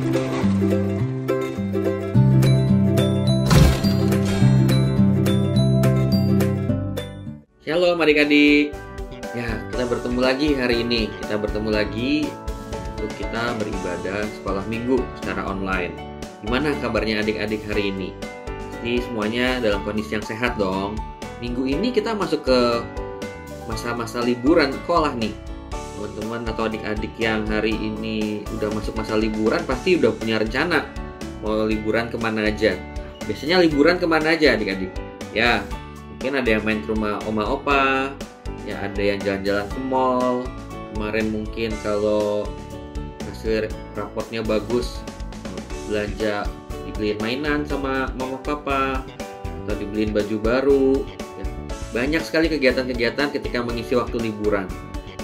Shalom adik-adik. Ya, kita bertemu lagi hari ini. Kita bertemu lagi untuk kita beribadah sekolah minggu secara online. Gimana kabarnya adik-adik hari ini? Pasti semuanya dalam kondisi yang sehat dong. Minggu ini kita masuk ke masa-masa liburan sekolah nih. Teman-teman atau adik-adik yang hari ini udah masuk masa liburan pasti udah punya rencana mau liburan kemana aja. Biasanya liburan kemana aja adik-adik? Ya, mungkin ada yang main ke rumah oma opa, ya ada yang jalan-jalan ke mall. Kemarin mungkin kalau hasil raportnya bagus, belanja dibeliin mainan sama mama papa, atau dibeliin baju baru. Ya, banyak sekali kegiatan-kegiatan ketika mengisi waktu liburan.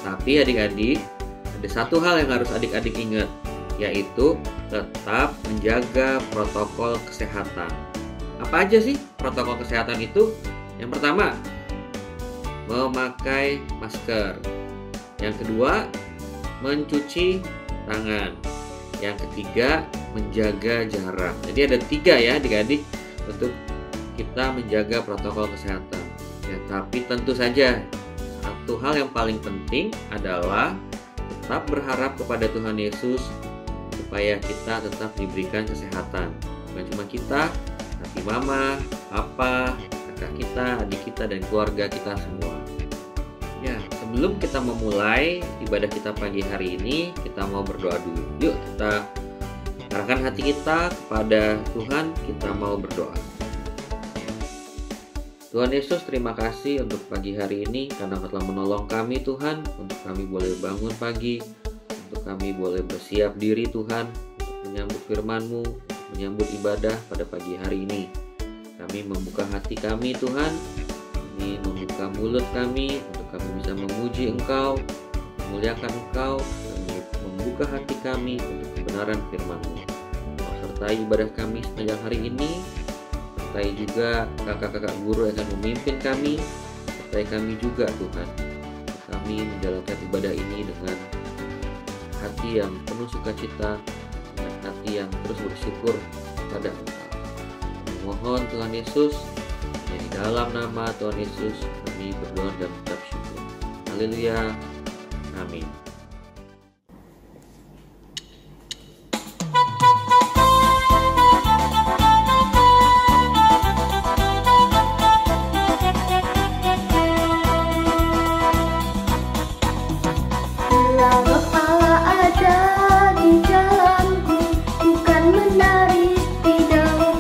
Tapi adik-adik, ada satu hal yang harus adik-adik ingat, yaitu tetap menjaga protokol kesehatan. Apa aja sih protokol kesehatan itu? Yang pertama, memakai masker. Yang kedua, mencuci tangan. Yang ketiga, menjaga jarak. Jadi ada 3 ya adik-adik untuk kita menjaga protokol kesehatan. Ya, tapi tentu saja satu hal yang paling penting adalah tetap berharap kepada Tuhan Yesus supaya kita tetap diberikan kesehatan. Bukan cuma kita, tapi mama, papa, kakak kita, adik kita, dan keluarga kita semua. Ya, sebelum kita memulai ibadah kita pagi hari ini, kita mau berdoa dulu. Yuk kita arahkan hati kita kepada Tuhan, kita mau berdoa. Tuhan Yesus, terima kasih untuk pagi hari ini karena Engkau telah menolong kami Tuhan, untuk kami boleh bangun pagi, untuk kami boleh bersiap diri Tuhan, untuk menyambut firman-Mu, menyambut ibadah pada pagi hari ini. Kami membuka hati kami Tuhan, kami membuka mulut kami untuk kami bisa memuji Engkau, memuliakan Engkau, kami membuka hati kami untuk kebenaran firman-Mu. Sertai ibadah kami sepanjang hari ini, sertai juga kakak-kakak guru yang akan memimpin kami, sertai kami juga Tuhan. Kami menjalankan ibadah ini dengan hati yang penuh sukacita, dengan hati yang terus bersyukur kepada Engkau. Mohon Tuhan Yesus, di dalam nama Tuhan Yesus kami berdoa dan mengucap syukur. Haleluya. Amin. Allah ada di jalanku, bukan menari di dalam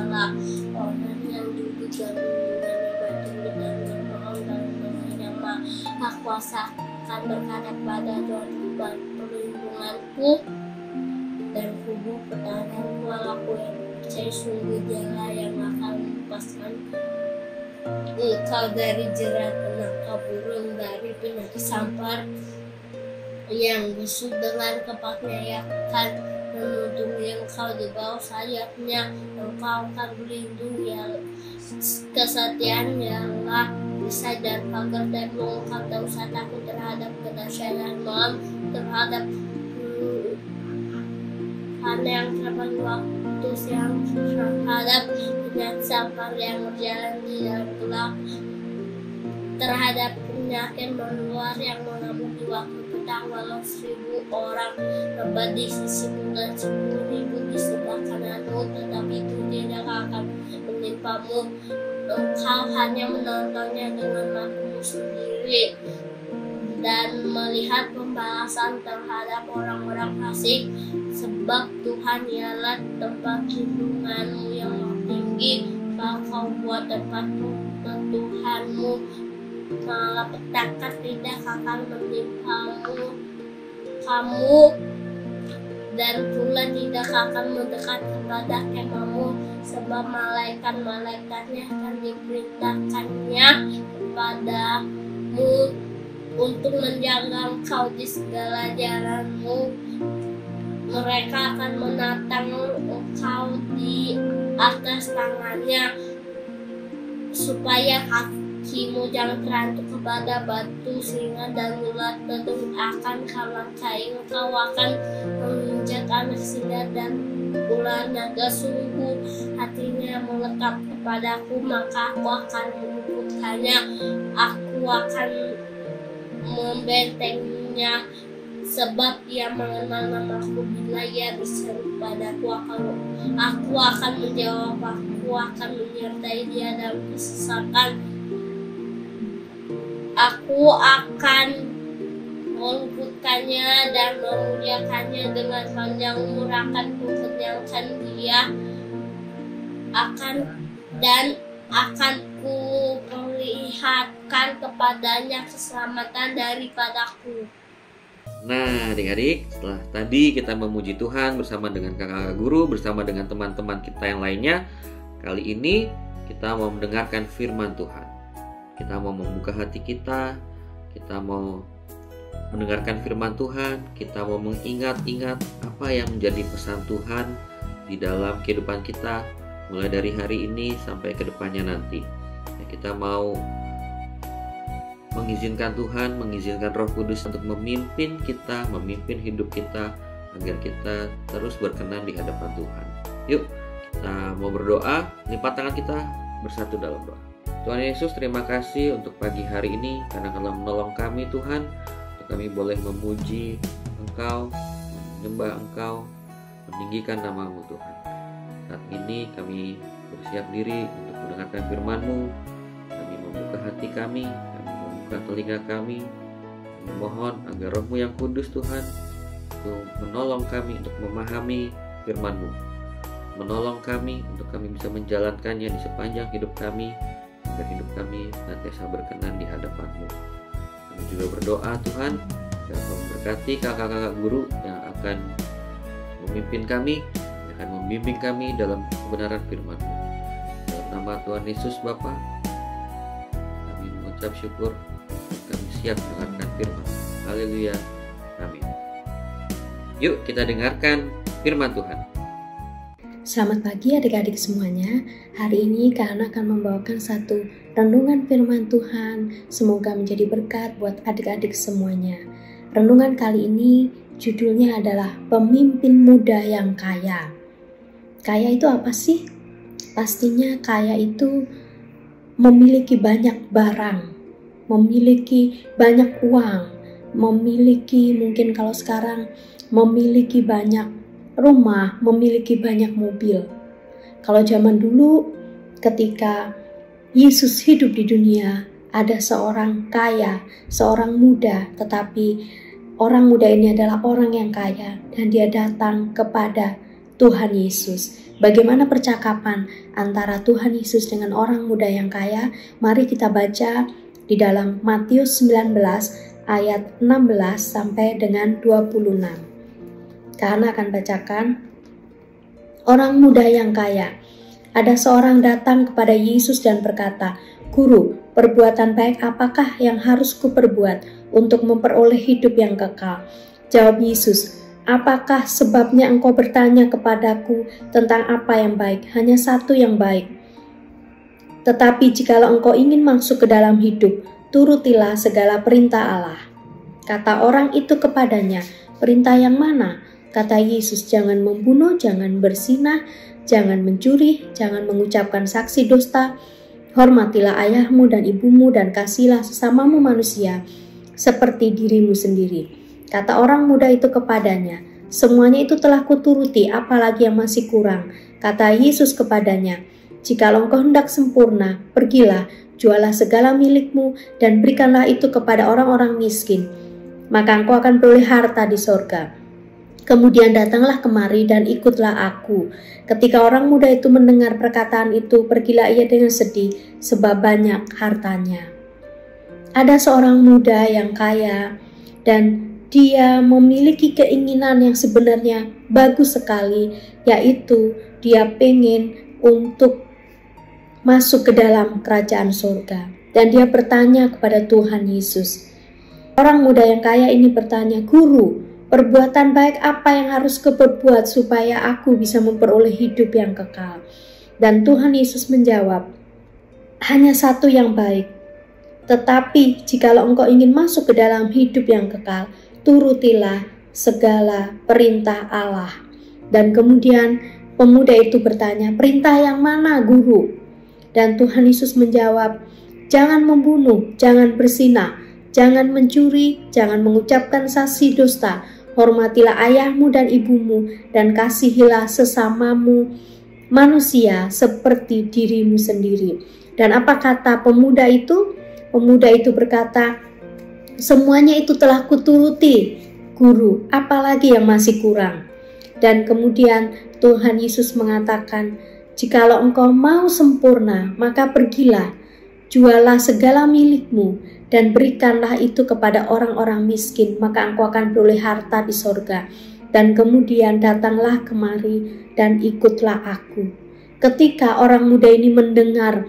segala orang yang duduk dalam lindungan batu dan berperang dalam namanya Maha Kuasa akan berkata pada Tuhan perlindunganku dan kubu pertahananku, aku yang percaya sungguh Dialah yang akan melepaskan engkau dari jerat penangkap burung, dari penyakit sampar yang busuk. Dengan kepaknya ia akan menutupi engkau di bawah sayapnya, engkau akan berlindung, yang kesetiaan ialah bisa dan pagar tembok. Engkau tak usah takut terhadap kedahsyatan malam, terhadap karena yang terdapat waktu siang, terhadap penyakit sampar yang berjalan di dalam gelap, terhadap penyakit menular yang mengamuk di waktu petang. Walau 1000 orang lebat di sisimu dan 10.000 di sebelah kananmu, tetapi itu tidak akan menimpamu. Engkau hanya menontonnya dengan matamu sendiri dan melihat pembalasan terhadap orang-orang fasik, sebab Tuhan ialah tempat lindunganmu yang tinggi. Kau buat tempat Tuhanmu, malapetaka tidak akan menimpamu kamu, dan pula tidak akan mendekat kepada kemahmu, sebab malaikat-malaikatnya akan diperintahkannya kepadamu untuk menjaga engkau di segala jalanmu. Mereka akan menatang engkau di atas tangannya, supaya kakimu jangan terantuk kepada batu, singa dan ular tedung akan kau langkai. Engkau akan menginjak anak singa dan ular naga. Sungguh hatinya melekat kepadaku, maka aku akan meluputkannya. Aku akan membentengnya, sebab ia mengenal namaku. Bila ia berseru padaku, aku akan menjawab. Aku akan menyertai dia dalam kesesakan. Aku akan meluputkannya dan memuliakannya. Dengan panjang umur akan kukenyangkan dia, akan ku perlihatkan kepadanya keselamatan daripadaku. Nah, adik-adik, setelah tadi kita memuji Tuhan bersama dengan kakak guru, bersama dengan teman-teman kita yang lainnya, kali ini kita mau mendengarkan firman Tuhan. Kita mau membuka hati kita mau mendengarkan firman Tuhan, kita mau mengingat-ingat apa yang menjadi pesan Tuhan di dalam kehidupan kita, mulai dari hari ini sampai ke depannya nanti. Kita mau mengizinkan Tuhan, mengizinkan Roh Kudus untuk memimpin kita, memimpin hidup kita, agar kita terus berkenan di hadapan Tuhan. Yuk, kita mau berdoa, lipat tangan kita, bersatu dalam doa. Tuhan Yesus, terima kasih untuk pagi hari ini, karena Engkau menolong kami Tuhan, untuk kami boleh memuji Engkau, menyembah Engkau, meninggikan nama-Mu Tuhan. Saat ini kami bersiap diri untuk mendengarkan firman-Mu. Kami membuka hati kami membuka telinga kami, memohon agar Roh-Mu yang kudus Tuhan untuk menolong kami untuk memahami firman-Mu, menolong kami untuk kami bisa menjalankannya di sepanjang hidup kami, agar hidup kami senantiasa berkenan di hadapan-Mu. Kami juga berdoa Tuhan, dan memberkati kakak-kakak guru yang akan memimpin kami, yang akan membimbing kami dalam kebenaran firman-Mu. Dalam nama Tuhan Yesus Bapa, kami mengucap syukur. Kami siap mendengarkan firman. Haleluya. Amin. Yuk kita dengarkan firman Tuhan. Selamat pagi adik-adik semuanya. Hari ini Kak akan membawakan satu renungan firman Tuhan. Semoga menjadi berkat buat adik-adik semuanya. Renungan kali ini judulnya adalah Pemimpin Muda yang Kaya. Kaya itu apa sih? Pastinya kaya itu memiliki banyak barang, memiliki banyak uang, memiliki mungkin kalau sekarang memiliki banyak rumah, memiliki banyak mobil. Kalau zaman dulu ketika Yesus hidup di dunia, ada seorang kaya, seorang muda, tetapi orang muda ini adalah orang yang kaya dan dia datang kepada Tuhan Yesus. Bagaimana percakapan antara Tuhan Yesus dengan orang muda yang kaya? Mari kita baca di dalam Matius 19 ayat 16 sampai dengan 26. Karena akan bacakan orang muda yang kaya. Ada seorang datang kepada Yesus dan berkata, "Guru, perbuatan baik apakah yang harus kuperbuat untuk memperoleh hidup yang kekal?" Jawab Yesus, "Apakah sebabnya engkau bertanya kepadaku tentang apa yang baik? Hanya satu yang baik. Tetapi jikalau engkau ingin masuk ke dalam hidup, turutilah segala perintah Allah." Kata orang itu kepadanya, "Perintah yang mana?" Kata Yesus, "Jangan membunuh, jangan berzinah, jangan mencuri, jangan mengucapkan saksi dusta, hormatilah ayahmu dan ibumu, dan kasihilah sesamamu manusia seperti dirimu sendiri." Kata orang muda itu kepadanya, "Semuanya itu telah kuturuti, apalagi yang masih kurang?" Kata Yesus kepadanya, "Jikalau engkau hendak sempurna, pergilah, jualah segala milikmu, dan berikanlah itu kepada orang-orang miskin, maka engkau akan beroleh harta di sorga. Kemudian datanglah kemari dan ikutlah aku." Ketika orang muda itu mendengar perkataan itu, pergilah ia dengan sedih, sebab banyak hartanya. Ada seorang muda yang kaya, dan dia memiliki keinginan yang sebenarnya bagus sekali, yaitu dia pengen untuk masuk ke dalam kerajaan surga. Dan dia bertanya kepada Tuhan Yesus. Orang muda yang kaya ini bertanya, "Guru, perbuatan baik apa yang harus kuperbuat supaya aku bisa memperoleh hidup yang kekal?" Dan Tuhan Yesus menjawab, "Hanya satu yang baik. Tetapi jikalau engkau ingin masuk ke dalam hidup yang kekal, turutilah segala perintah Allah." Dan kemudian pemuda itu bertanya, "Perintah yang mana, Guru?" Dan Tuhan Yesus menjawab, "Jangan membunuh, jangan berzinah, jangan mencuri, jangan mengucapkan saksi dusta, hormatilah ayahmu dan ibumu, dan kasihilah sesamamu manusia seperti dirimu sendiri." Dan apa kata pemuda itu? Pemuda itu berkata, "Semuanya itu telah kuturuti, Guru, apalagi yang masih kurang?" Dan kemudian Tuhan Yesus mengatakan, "Jikalau engkau mau sempurna, maka pergilah, jualah segala milikmu, dan berikanlah itu kepada orang-orang miskin, maka engkau akan beroleh harta di sorga. Dan kemudian datanglah kemari dan ikutlah aku." Ketika orang muda ini mendengar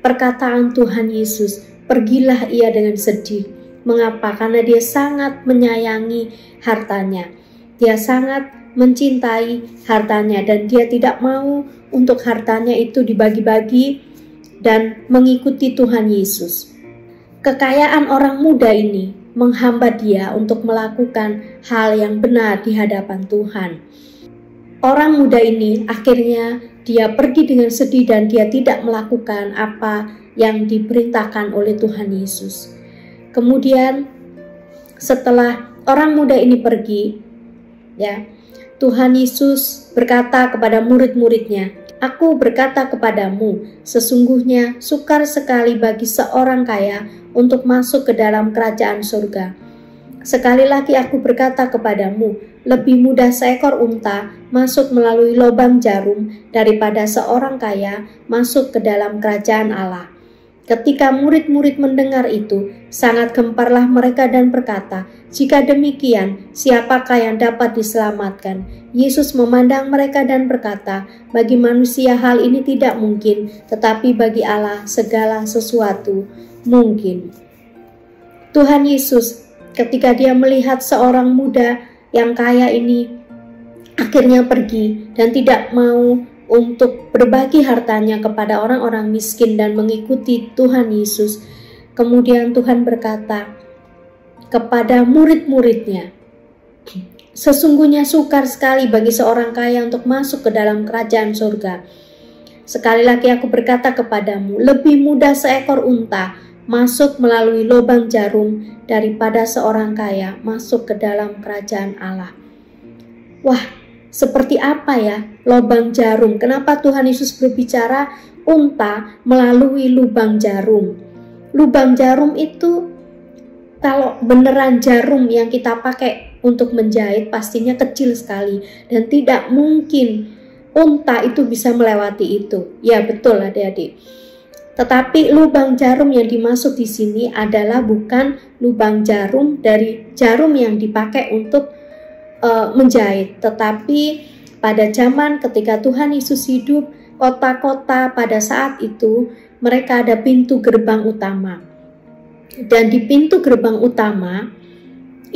perkataan Tuhan Yesus, pergilah ia dengan sedih. Mengapa? Karena dia sangat menyayangi hartanya. Dia sangat mencintai hartanya, dan dia tidak mau untuk hartanya itu dibagi-bagi dan mengikuti Tuhan Yesus. Kekayaan orang muda ini menghambat dia untuk melakukan hal yang benar di hadapan Tuhan. Orang muda ini akhirnya dia pergi dengan sedih, dan dia tidak melakukan apa yang diperintahkan oleh Tuhan Yesus. Kemudian setelah orang muda ini pergi, ya, Tuhan Yesus berkata kepada murid-muridnya, "Aku berkata kepadamu, sesungguhnya sukar sekali bagi seorang kaya untuk masuk ke dalam kerajaan surga. Sekali lagi aku berkata kepadamu, lebih mudah seekor unta masuk melalui lubang jarum daripada seorang kaya masuk ke dalam kerajaan Allah." Ketika murid-murid mendengar itu, sangat gemparlah mereka dan berkata, "Jika demikian, siapakah yang dapat diselamatkan?" Yesus memandang mereka dan berkata, "Bagi manusia hal ini tidak mungkin, tetapi bagi Allah segala sesuatu mungkin." Tuhan Yesus ketika dia melihat seorang muda yang kaya ini akhirnya pergi dan tidak mau untuk berbagi hartanya kepada orang-orang miskin dan mengikuti Tuhan Yesus, kemudian Tuhan berkata kepada murid-muridnya, "Sesungguhnya sukar sekali bagi seorang kaya untuk masuk ke dalam kerajaan surga. Sekali lagi aku berkata kepadamu, lebih mudah seekor unta masuk melalui lubang jarum daripada seorang kaya masuk ke dalam kerajaan Allah." Wah, seperti apa ya lubang jarum? Kenapa Tuhan Yesus berbicara unta melalui lubang jarum? Lubang jarum itu, kalau beneran jarum yang kita pakai untuk menjahit, pastinya kecil sekali dan tidak mungkin unta itu bisa melewati itu. Ya betul adik-adik. Tetapi lubang jarum yang dimaksud di sini adalah bukan lubang jarum dari jarum yang dipakai untuk menjahit. Tetapi pada zaman ketika Tuhan Yesus hidup, kota-kota pada saat itu mereka ada pintu gerbang utama. Dan di pintu gerbang utama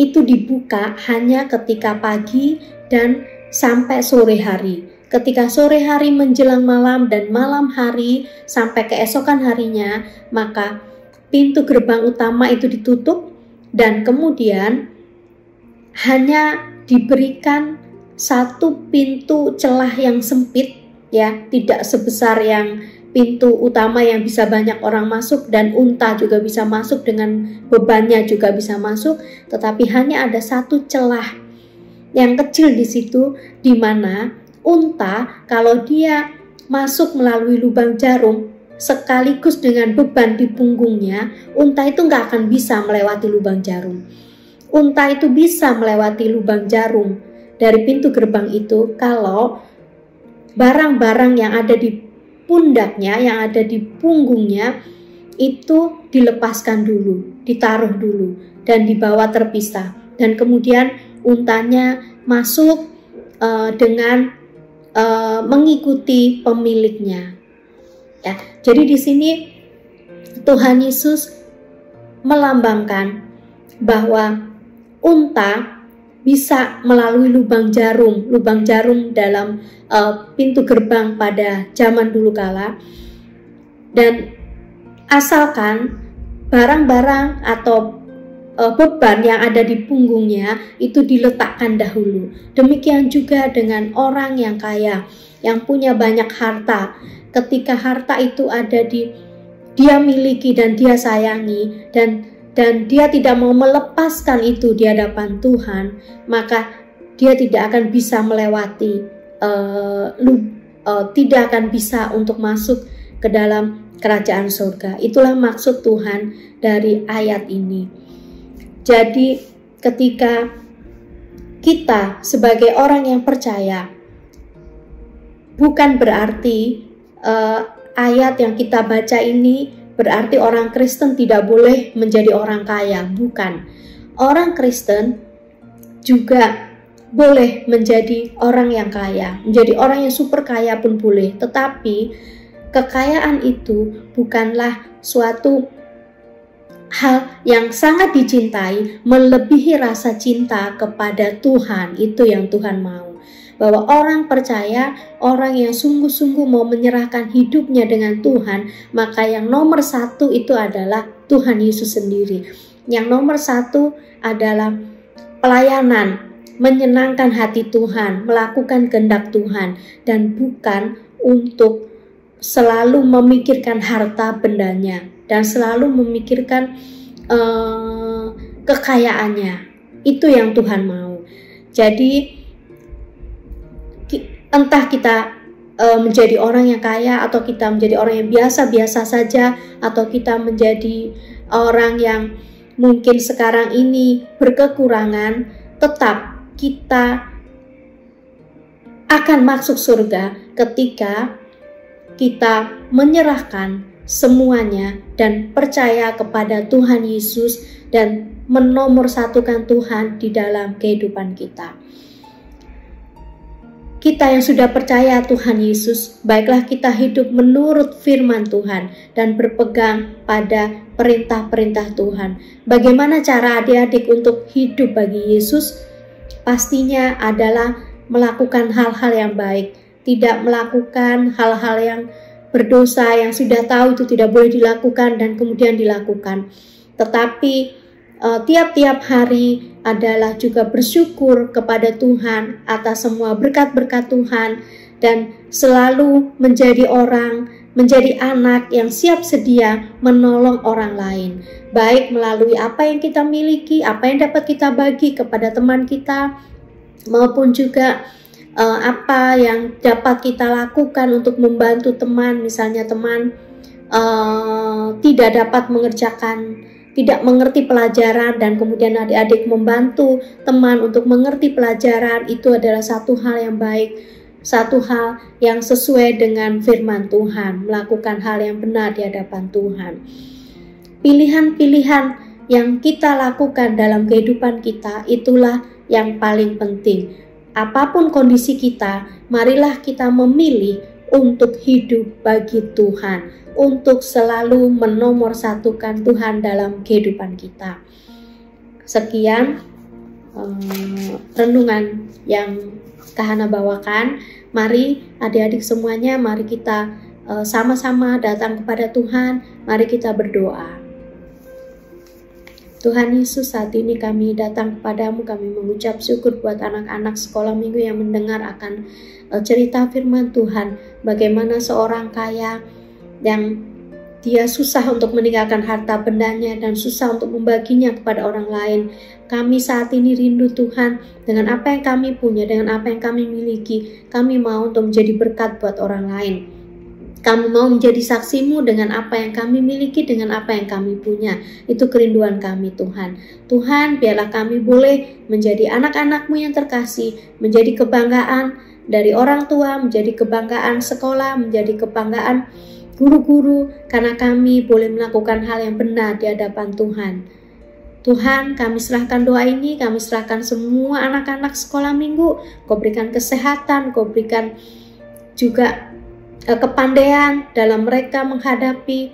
itu dibuka hanya ketika pagi dan sampai sore hari. Ketika sore hari menjelang malam dan malam hari sampai keesokan harinya, maka pintu gerbang utama itu ditutup dan kemudian hanya diberikan satu pintu celah yang sempit, ya, tidak sebesar yang pintu utama yang bisa banyak orang masuk dan unta juga bisa masuk dengan bebannya juga bisa masuk, tetapi hanya ada satu celah yang kecil di situ, di mana unta kalau dia masuk melalui lubang jarum sekaligus dengan beban di punggungnya, unta itu nggak akan bisa melewati lubang jarum. Unta itu bisa melewati lubang jarum dari pintu gerbang itu kalau barang-barang yang ada di pundaknya, yang ada di punggungnya itu dilepaskan dulu, ditaruh dulu dan dibawa terpisah. Dan kemudian untanya masuk dengan mengikuti pemiliknya. Ya, jadi di sini Tuhan Yesus melambangkan bahwa unta bisa melalui lubang jarum dalam pintu gerbang pada zaman dulu kala, dan asalkan barang-barang atau beban yang ada di punggungnya itu diletakkan dahulu. Demikian juga dengan orang yang kaya, yang punya banyak harta. Ketika harta itu ada dia miliki dan dia sayangi, dan dia tidak mau melepaskan itu di hadapan Tuhan, maka dia tidak akan bisa melewati, tidak akan bisa untuk masuk ke dalam kerajaan surga. Itulah maksud Tuhan dari ayat ini. Jadi ketika kita sebagai orang yang percaya, bukan berarti ayat yang kita baca ini berarti orang Kristen tidak boleh menjadi orang kaya. Bukan. Orang Kristen juga boleh menjadi orang yang kaya, menjadi orang yang super kaya pun boleh. Tetapi kekayaan itu bukanlah suatu hal yang sangat dicintai melebihi rasa cinta kepada Tuhan. Itu yang Tuhan mau. Bahwa orang percaya, orang yang sungguh-sungguh mau menyerahkan hidupnya dengan Tuhan, maka yang nomor satu itu adalah Tuhan Yesus sendiri. Yang nomor satu adalah pelayanan, menyenangkan hati Tuhan, melakukan kehendak Tuhan, dan bukan untuk selalu memikirkan harta bendanya dan selalu memikirkan kekayaannya. Itu yang Tuhan mau. Jadi entah kita menjadi orang yang kaya, atau kita menjadi orang yang biasa-biasa saja, atau kita menjadi orang yang mungkin sekarang ini berkekurangan, tetap kita akan masuk surga ketika kita menyerahkan semuanya dan percaya kepada Tuhan Yesus dan menomorsatukan Tuhan di dalam kehidupan kita. Kita yang sudah percaya Tuhan Yesus, baiklah kita hidup menurut firman Tuhan dan berpegang pada perintah-perintah Tuhan. Bagaimana cara adik-adik untuk hidup bagi Yesus? Pastinya adalah melakukan hal-hal yang baik, tidak melakukan hal-hal yang berdosa yang sudah tahu itu tidak boleh dilakukan dan kemudian dilakukan. Tetapi tiap-tiap hari adalah juga bersyukur kepada Tuhan atas semua berkat-berkat Tuhan, dan selalu menjadi orang, menjadi anak yang siap sedia menolong orang lain, baik melalui apa yang kita miliki, apa yang dapat kita bagi kepada teman kita, maupun juga apa yang dapat kita lakukan untuk membantu teman. Misalnya teman tidak dapat tidak mengerti pelajaran, dan kemudian adik-adik membantu teman untuk mengerti pelajaran, itu adalah satu hal yang baik. satu hal yang sesuai dengan firman Tuhan, melakukan hal yang benar di hadapan Tuhan. Pilihan-pilihan yang kita lakukan dalam kehidupan kita itulah yang paling penting. Apapun kondisi kita, marilah kita memilih untuk hidup bagi Tuhan, untuk selalu menomorsatukan Tuhan dalam kehidupan kita. Sekian renungan yang Kak Hana bawakan. Mari adik-adik semuanya, mari kita sama-sama datang kepada Tuhan. Mari kita berdoa. Tuhan Yesus, saat ini kami datang kepadamu, kami mengucap syukur buat anak-anak sekolah minggu yang mendengar akan cerita firman Tuhan. Bagaimana seorang kaya yang dia susah untuk meninggalkan harta bendanya dan susah untuk membaginya kepada orang lain. Kami saat ini rindu Tuhan, dengan apa yang kami punya, dengan apa yang kami miliki, kami mau untuk menjadi berkat buat orang lain. Kami mau menjadi saksimu dengan apa yang kami miliki, dengan apa yang kami punya. Itu kerinduan kami Tuhan. Tuhan, biarlah kami boleh menjadi anak-anak-Mu yang terkasih, menjadi kebanggaan dari orang tua, menjadi kebanggaan sekolah, menjadi kebanggaan guru-guru, karena kami boleh melakukan hal yang benar di hadapan Tuhan. Tuhan, kami serahkan doa ini, kami serahkan semua anak-anak sekolah minggu. Kau berikan kesehatan, Kau berikan juga kepandaian dalam mereka menghadapi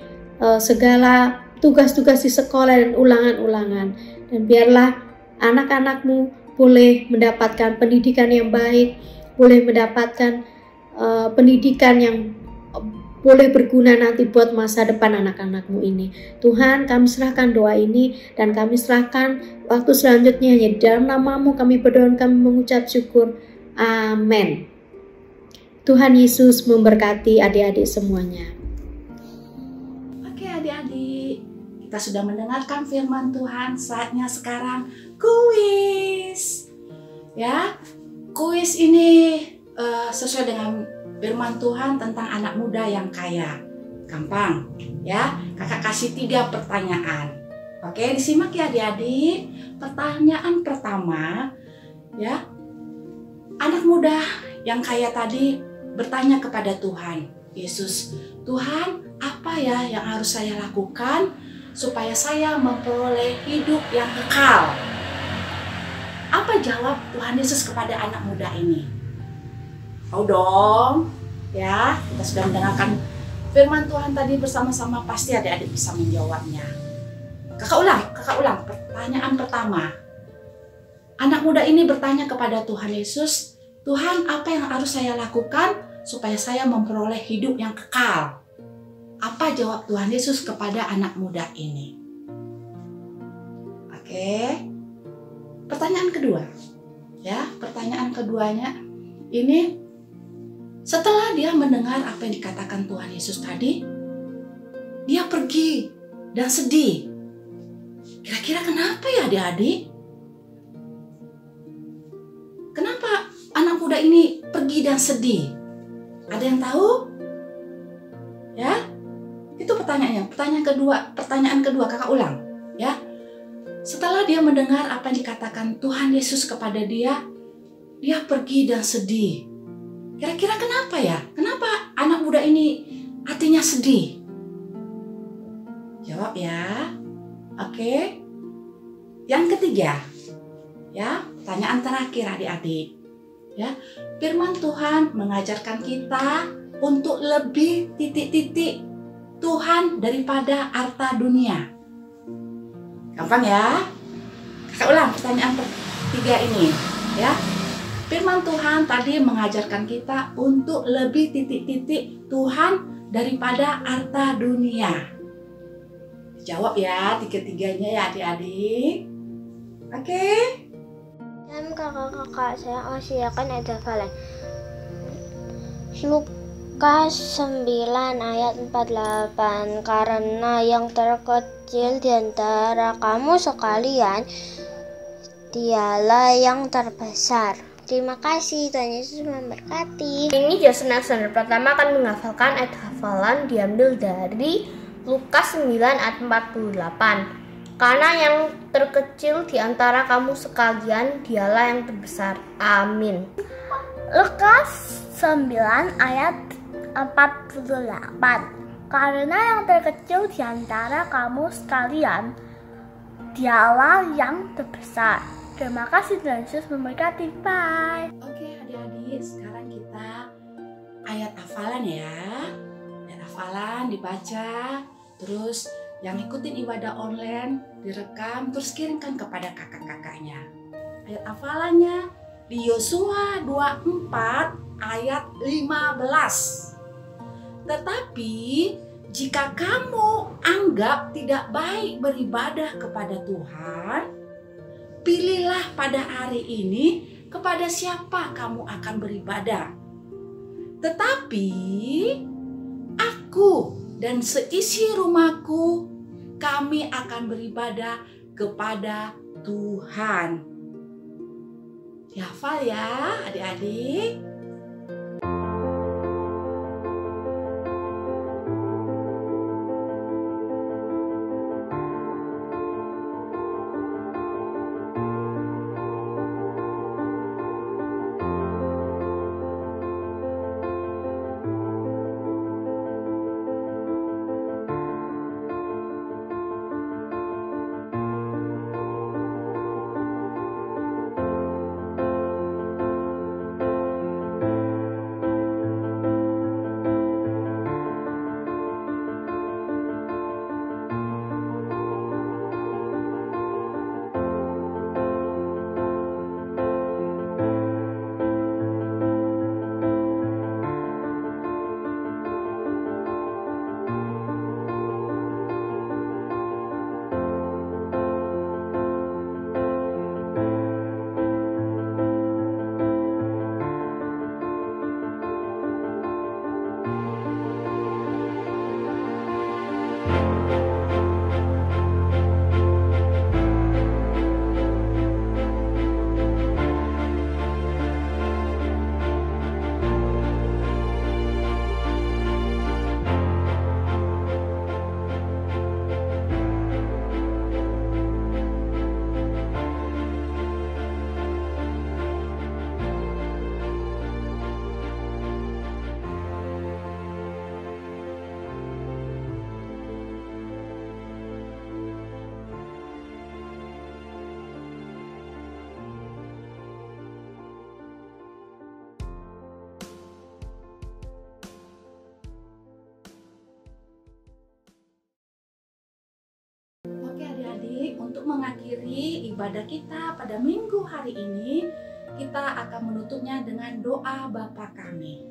segala tugas-tugas di sekolah dan ulangan-ulangan. Dan biarlah anak-anak-Mu boleh mendapatkan pendidikan yang baik, boleh mendapatkan pendidikan yang boleh berguna nanti buat masa depan anak-anak-Mu ini. Tuhan, kami serahkan doa ini dan kami serahkan waktu selanjutnya hanya di dalam nama-Mu kami berdoa, kami mengucap syukur. Amin. Tuhan Yesus memberkati adik-adik semuanya. Oke adik-adik, kita sudah mendengarkan firman Tuhan. Saatnya sekarang kuis. Ya, kuis ini sesuai dengan firman Tuhan tentang anak muda yang kaya. Gampang ya, kakak kasih 3 pertanyaan. Oke, disimak ya adik-adik. Pertanyaan pertama, ya, anak muda yang kaya tadi bertanya kepada Tuhan Yesus, Tuhan, apa ya yang harus saya lakukan supaya saya memperoleh hidup yang kekal? Apa jawab Tuhan Yesus kepada anak muda ini? Tahu dong, ya, kita sudah mendengarkan firman Tuhan tadi bersama-sama, pasti adik-adik bisa menjawabnya. Kakak ulang, pertanyaan pertama. Anak muda ini bertanya kepada Tuhan Yesus, Tuhan, apa yang harus saya lakukan supaya saya memperoleh hidup yang kekal? Apa jawab Tuhan Yesus kepada anak muda ini? Oke. Pertanyaan kedua. Ya, pertanyaan keduanya ini, setelah dia mendengar apa yang dikatakan Tuhan Yesus tadi, dia pergi dan sedih. Kira-kira kenapa ya adik-adik? Kenapa anak muda ini pergi dan sedih? Ada yang tahu? Ya, itu pertanyaannya. Pertanyaan kedua, kakak ulang. Ya, setelah dia mendengar apa yang dikatakan Tuhan Yesus kepada dia, dia pergi dan sedih. Kira-kira kenapa ya? Kenapa anak muda ini hatinya sedih? Jawab ya. Oke. Yang ketiga, ya, pertanyaan terakhir adik-adik. Ya, firman Tuhan mengajarkan kita untuk lebih titik-titik Tuhan daripada harta dunia. Gampang ya? Kakak ulang pertanyaan ketiga ini, ya. Firman Tuhan tadi mengajarkan kita untuk lebih titik-titik Tuhan daripada harta dunia. Jawab ya tiga-tiganya ya adik-adik. Oke. Dan kakak-kakak, saya masih akan ada hafalan. Lukas 9 ayat 48. Karena yang terkecil di antara kamu sekalian, dialah yang terbesar. Terima kasih, Tuhan Yesus memberkati. Ini Jason pertama akan menghafalkan ayat hafalan diambil dari Lukas 9 ayat 48. Karena yang terkecil di antara kamu sekalian, dialah yang terbesar. Amin. Lukas 9 ayat 48. Karena yang terkecil di antara kamu sekalian, dialah yang terbesar. Terima kasih Tuhan Yesus memberkati. Bye. Oke adik-adik, sekarang kita ayat hafalan ya. Ayat hafalan dibaca, terus yang ikutin ibadah online direkam, terus kirimkan kepada kakak-kakaknya. Ayat hafalannya di Yosua 24 ayat 15. Tetapi jika kamu anggap tidak baik beribadah kepada Tuhan, pilihlah pada hari ini kepada siapa kamu akan beribadah. Tetapi aku dan seisi rumahku, kami akan beribadah kepada Tuhan. Dihafal ya adik-adik. Untuk mengakhiri ibadah kita pada minggu hari ini, kita akan menutupnya dengan doa Bapa kami.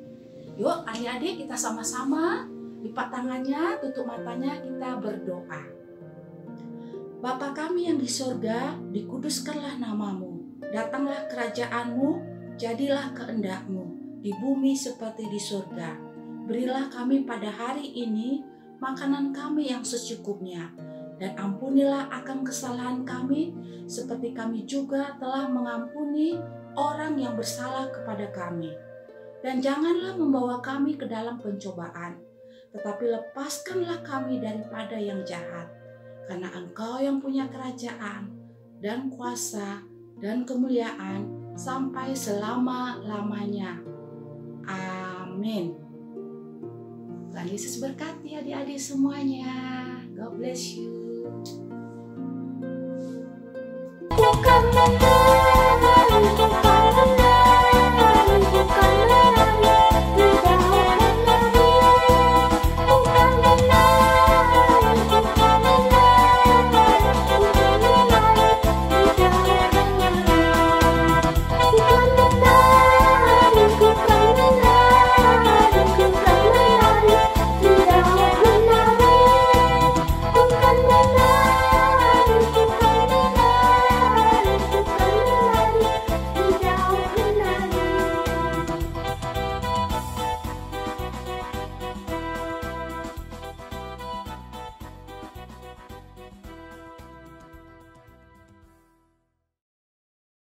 Yuk adik-adik, kita sama-sama lipat tangannya, tutup matanya, kita berdoa. Bapa kami yang di surga, dikuduskanlah namamu, datanglah kerajaanmu, jadilah kehendak-mu di bumi seperti di surga. Berilah kami pada hari ini makanan kami yang secukupnya, dan ampunilah akan kesalahan kami, seperti kami juga telah mengampuni orang yang bersalah kepada kami. Dan janganlah membawa kami ke dalam pencobaan, tetapi lepaskanlah kami daripada yang jahat. Karena Engkau yang punya kerajaan, dan kuasa, dan kemuliaan, sampai selama-lamanya. Amin. Tuhan Yesus berkati adik-adik semuanya. God bless you. Bukan